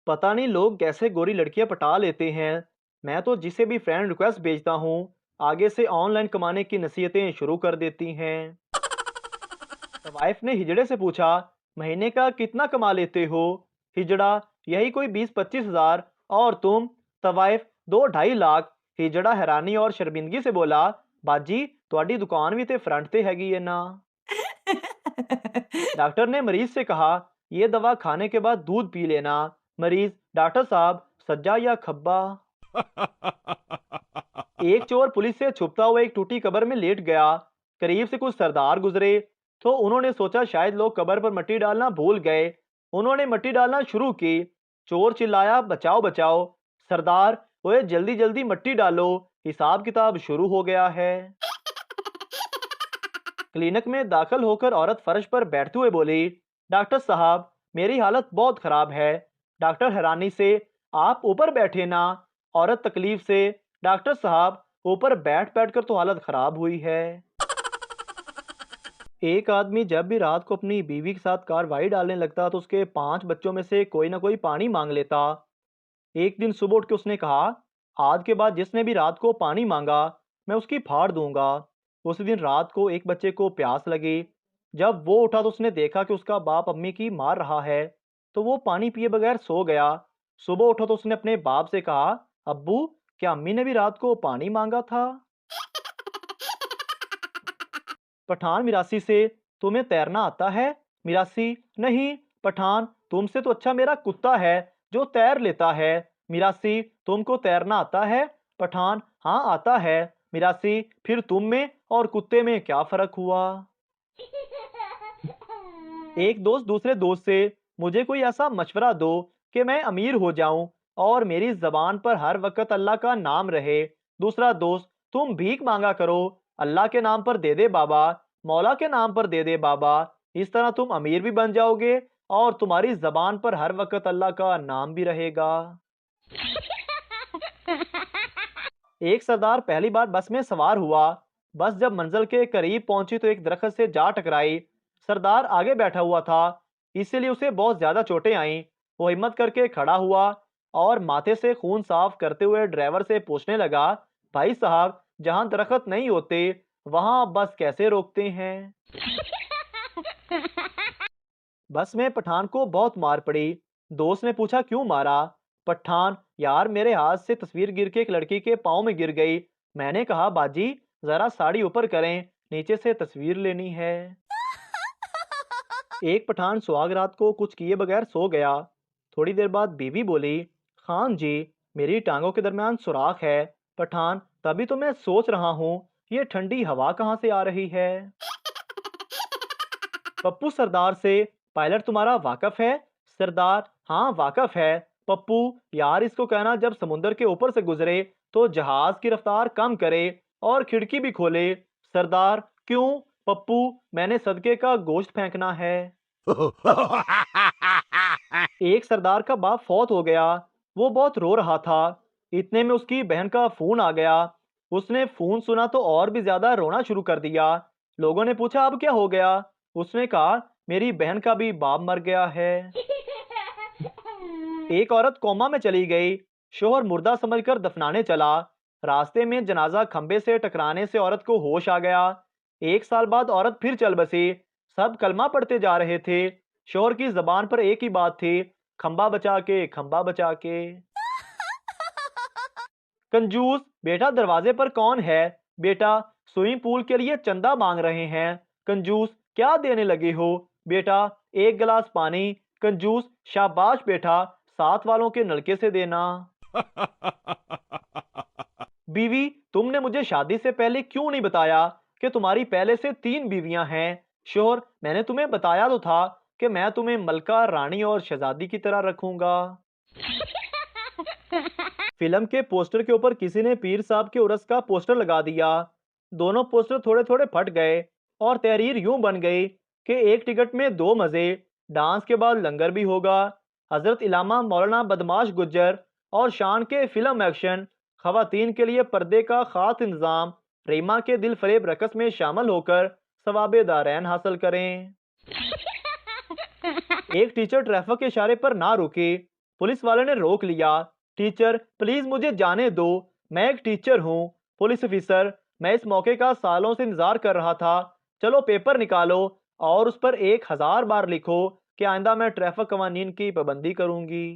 पता नहीं लोग कैसे गोरी लड़कियां पटा लेते हैं। मैं तो जिसे भी फ्रेंड रिक्वेस्ट भेजता हूँ, आगे से ऑनलाइन कमाने की नसीहतें शुरू कर देती हैं। वाइफ ने हिजड़े से पूछा, महीने का कितना कमा लेते हो? हिजड़ा, यही कोई 20-25 हजार। और तुम? तवाइफ, 2-2.5 लाख। हिजड़ा हैरानी और शर्मिंदगी से बोला, बाजी ਤੁਹਾਡੀ दुकान भी ते फ्रंट ते हैगी है ना। डॉक्टर ने मरीज से कहा, ये दवा खाने के बाद दूध पी लेना। मरीज, डॉक्टर साहब सज्जा या खब्बा? एक चोर पुलिस से छुपता हुआ एक टूटी कब्र में लेट गया। करीब से कुछ सरदार गुजरे तो उन्होंने सोचा शायद लोग कब्र पर मिट्टी डालना भूल गए। उन्होंने मिट्टी डालना शुरू की। चोर चिल्लाया, बचाओ बचाओ। सरदार, ओए जल्दी जल्दी मिट्टी डालो, हिसाब किताब शुरू हो गया है। क्लिनिक में दाखिल होकर औरत फर्श पर बैठते हुए बोली, डॉक्टर साहब मेरी हालत बहुत खराब है। डॉक्टर हैरानी से, आप ऊपर बैठे ना। औरत तकलीफ से, डॉक्टर साहब ऊपर बैठ बैठ कर तो हालत खराब हुई है। एक आदमी जब भी रात को अपनी बीवी के साथ कार्रवाई डालने लगता तो उसके 5 बच्चों में से कोई ना कोई पानी मांग लेता। एक दिन सुबह उठ के उसने कहा, आज के बाद जिसने भी रात को पानी मांगा मैं उसकी फाड़ दूंगा। उस दिन रात को एक बच्चे को प्यास लगी। जब वो उठा तो उसने देखा कि उसका बाप अम्मी की मार रहा है, तो वो पानी पिए बगैर सो गया। सुबह उठा तो उसने अपने बाप से कहा, अब्बू क्या अम्मी ने भी रात को पानी मांगा था? पठान मिरासी से, तुम्हें तैरना आता है? मिरासी, नहीं। पठान, तुमसे तो अच्छा मेरा कुत्ता है जो तैर लेता है। मिरासी, तुमको तैरना आता है? पठान, हाँ आता है। मिरासी, फिर तुम में और कुत्ते में क्या फर्क हुआ? एक दोस्त दूसरे दोस्त से, मुझे कोई ऐसा मशवरा दो कि मैं अमीर हो जाऊं और मेरी जबान पर हर वक्त अल्लाह का नाम रहे। दूसरा दोस्त, तुम भीख मांगा करो, अल्लाह के नाम पर दे दे बाबा, मौला के नाम पर दे दे बाबा। इस तरह तुम अमीर भी बन जाओगे और तुम्हारी जबान पर हर वक्त अल्लाह का नाम भी रहेगा। एक सरदार पहली बार बस में सवार हुआ। बस जब मंजिल के करीब पहुंची तो एक दरख्त से जा टकराई। सरदार आगे बैठा हुआ था, इसीलिए उसे बहुत ज्यादा चोटें आईं। वो हिम्मत करके खड़ा हुआ और माथे से खून साफ करते हुए ड्राइवर से पूछने लगा, भाई साहब जहां दरख्त नहीं होते वहां बस कैसे रोकते हैं? बस में पठान को बहुत मार पड़ी। दोस्त ने पूछा, क्यों मारा? पठान, यार मेरे हाथ से तस्वीर गिर के एक लड़की के पाँव में गिर गई। मैंने कहा, बाजी जरा साड़ी ऊपर करें, नीचे से तस्वीर लेनी है। एक पठान सुहाग रात को कुछ किए बगैर सो गया। थोड़ी देर बाद बीवी बोली, खान जी मेरी टांगों के दरमियान सुराख है। पठान, तभी तो मैं सोच रहा हूँ ये ठंडी हवा कहाँ से आ रही है। पप्पू सरदार से, पायलट तुम्हारा वाकफ है? सरदार, हाँ वाकफ है। पप्पू, यार इसको कहना जब समुद्र के ऊपर से गुजरे तो जहाज की रफ्तार कम करे और खिड़की भी खोले। सरदार, क्यों? पप्पू, मैंने सदके का गोश्त फेंकना है। एक सरदार का बाप फौत हो गया। वो बहुत रो रहा था। इतने में उसकी बहन का फोन आ गया। उसने फोन सुना तो और भी ज्यादा रोना शुरू कर दिया। लोगों ने पूछा, अब क्या हो गया? उसने कहा, मेरी बहन का भी बाप मर गया है। एक औरत कोमा में चली गई। शोहर मुर्दा समझकर दफनाने चला। रास्ते में जनाजा खंबे से टकराने से औरत को होश आ गया। 1 साल बाद औरत फिर चल बसी। सब कलमा पढ़ते जा रहे थे। शोहर की जबान पर एक ही बात थी, खंबा बचा के, खंबा बचा के। कंजूस, बेटा दरवाजे पर कौन है? बेटा, स्विमिंग पूल के लिए चंदा मांग रहे हैं। कंजूस, क्या देने लगे हो? बेटा, 1 गिलास पानी। कंजूस, शाबाश बेटा, साथ वालों के नलके से देना। बीवी, तुमने मुझे शादी से पहले क्यों नहीं बताया कि तुम्हारी पहले से 3 बीवियां हैं? शोहर, मैंने तुम्हें बताया तो था कि मैं तुम्हें मलका, रानी और शहजादी की तरह रखूंगा। फिल्म के पोस्टर के ऊपर किसी ने पीर साहब के उर्स का पोस्टर लगा दिया। दोनों पोस्टर थोड़े थोड़े फट गए और तहरीर यूं बन गई कि एक टिकट में 2 मजे, डांस के बाद लंगर भी होगा। हजरत इलामा मौलाना बदमाश गुज्जर और शान के फिल्म एक्शन, खवातीन के लिए पर्दे का खास इंतजाम, रीमा के दिल फरेब रकस में शामिल होकर सवाबे दारैन हासिल करें। एक टीचर ट्रैफिक के इशारे पर ना रुकी। पुलिस वाले ने रोक लिया। टीचर प्लीज मुझे जाने दो, मैं एक टीचर हूँ। पुलिस ऑफिसर मैं इस मौके का सालों से इंतजार कर रहा था। चलो पेपर निकालो और उस पर 1000 बार लिखो कि आइंदा मैं ट्रैफिक कवानीन की पाबंदी करूंगी।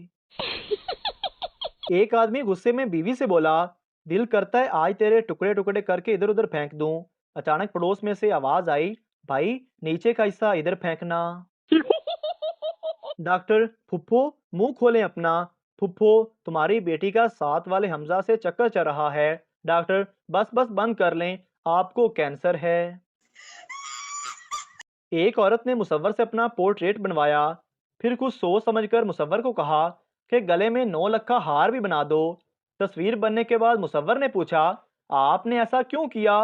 एक आदमी गुस्से में बीवी से बोला, दिल करता है आज तेरे टुकड़े टुकड़े करके इधर उधर फेंक दूं। अचानक पड़ोस में से आवाज आई, भाई नीचे का हिस्सा इधर फेंकना। डॉक्टर फुफ्फो मुंह खोलें अपना। फुफ्फो तुम्हारी बेटी का साथ वाले हमजा से चक्कर चल रहा है। डॉक्टर बस बस बंद कर लें, आपको कैंसर है। एक औरत ने मुसव्वर से अपना पोर्ट्रेट बनवाया। फिर कुछ सोच समझकर मुसव्वर को कहा कि गले में 9 लाख का हार भी बना दो। तस्वीर बनने के बाद मुसव्वर ने पूछा, आपने ऐसा क्यों किया?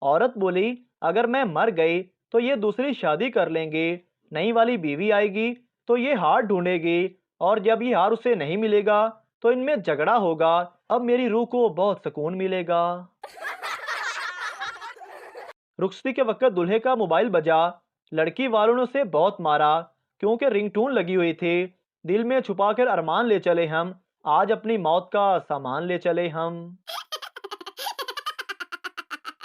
औरत बोली, अगर मैं मर गई तो ये दूसरी शादी कर लेंगे, नई वाली बीवी आएगी तो ये हार ढूंढेगी, और जब ये हार उसे नहीं मिलेगा तो इनमें झगड़ा होगा। अब मेरी रूह को बहुत सुकून मिलेगा। रुखसती के वक्त दूल्हे का मोबाइल बजा। लड़की वालों ने उसे बहुत मारा क्योंकि रिंगटोन लगी हुई थी। दिल में छुपाकर अरमान ले चले हम, आज अपनी मौत का सामान ले चले हम।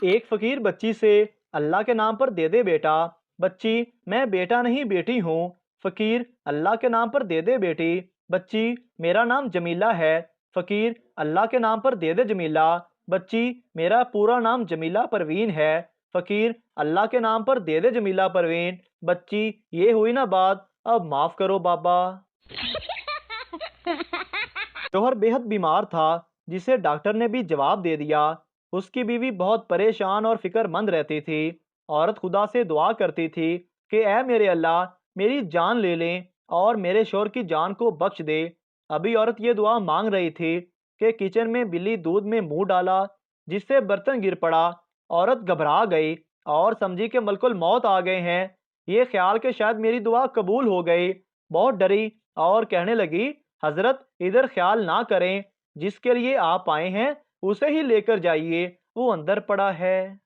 एक फकीर बच्ची से, अल्लाह के नाम पर दे दे बेटा। बच्ची, मैं बेटा नहीं बेटी हूँ। फकीर, अल्लाह के नाम पर दे दे बेटी। बच्ची, मेरा नाम जमीला है। फकीर, अल्लाह के नाम पर दे दे जमीला। बच्ची, मेरा पूरा नाम जमीला परवीन है। फकीर, अल्लाह के नाम पर दे दे जमीला परवीन। बच्ची, ये हुई ना बात, अब माफ करो बाबा। शोहर बेहद बीमार था, जिसे डॉक्टर ने भी जवाब दे दिया। उसकी बीवी बहुत परेशान और फिक्रमंद रहती थी। औरत खुदा से दुआ करती थी कि ऐ मेरे अल्लाह, मेरी जान ले लें और मेरे शोहर की जान को बख्श दे। अभी औरत ये दुआ मांग रही थी कि किचन में बिल्ली दूध में मुंह डाला, जिससे बर्तन गिर पड़ा। औरत घबरा गई और समझी कि मलकुल मौत आ गए हैं। ये ख्याल कि शायद मेरी दुआ कबूल हो गई, बहुत डरी और कहने लगी, हजरत इधर ख्याल ना करें, जिसके लिए आप आए हैं उसे ही लेकर जाइए, वो अंदर पड़ा है।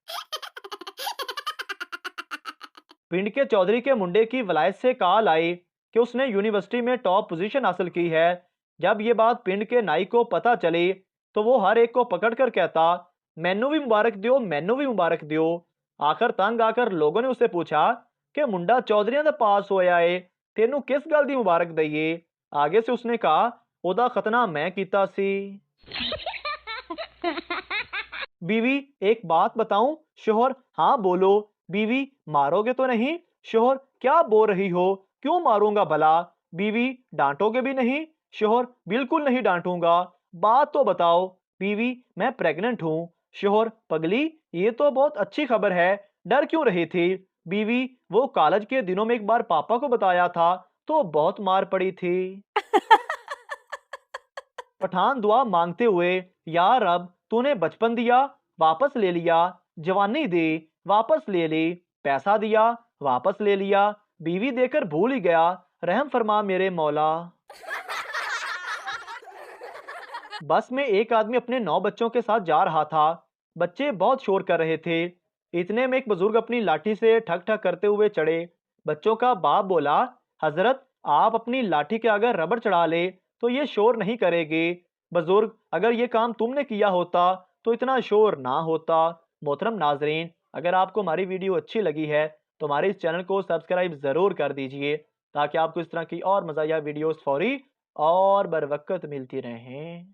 पिंड के चौधरी के मुंडे की वलायत से कॉल आई कि उसने यूनिवर्सिटी में टॉप पोजीशन हासिल की है। जब ये बात पिंड के नाई को पता चली तो वो हर एक को पकड़ कर कहता, मैनू भी मुबारक दियो, मैनू भी मुबारक दियो। आखिर तंग आकर लोगों ने उससे पूछा कि मुंडा चौधरी दा पास होया है, तेनू किस गल दी मुबारक दईए? आगे से उसने कहा, ओदा खतना मैं कीता सी। बीवी, एक बात बताऊं? शोहर, हाँ बोलो। बीवी, मारोगे तो नहीं? शोहर, क्या बोल रही हो, क्यों मारूंगा भला? बीवी, डांटोगे भी नहीं? शोहर, बिल्कुल नहीं डांटूंगा, बात तो बताओ। बीवी, मैं प्रेग्नेंट हूँ। शोहर, पगली, ये तो बहुत अच्छी खबर है, डर क्यों रही थी? बीवी, वो कॉलेज के दिनों में एक बार पापा को बताया था तो बहुत मार पड़ी थी। पठान दुआ मांगते हुए, यार अब तूने बचपन दिया वापस ले लिया, जवानी दी वापस ले ली, पैसा दिया वापस ले लिया, बीवी देकर भूल ही गया, रहम फरमा मेरे मौला। बस में एक आदमी अपने 9 बच्चों के साथ जा रहा था। बच्चे बहुत शोर कर रहे थे। इतने में एक बुजुर्ग अपनी लाठी से ठक ठक करते हुए चढ़े। बच्चों का बाप बोला, हजरत आप अपनी लाठी के अगर रबड़ चढ़ा ले तो ये शोर नहीं करेगी। बुजुर्ग, अगर ये काम तुमने किया होता तो इतना शोर ना होता। मोहतरम नाजरीन, अगर आपको हमारी वीडियो अच्छी लगी है तो हमारे इस चैनल को सब्सक्राइब ज़रूर कर दीजिए, ताकि आपको इस तरह की और मज़ाया वीडियोस फौरी और बर वक्त मिलती रहें।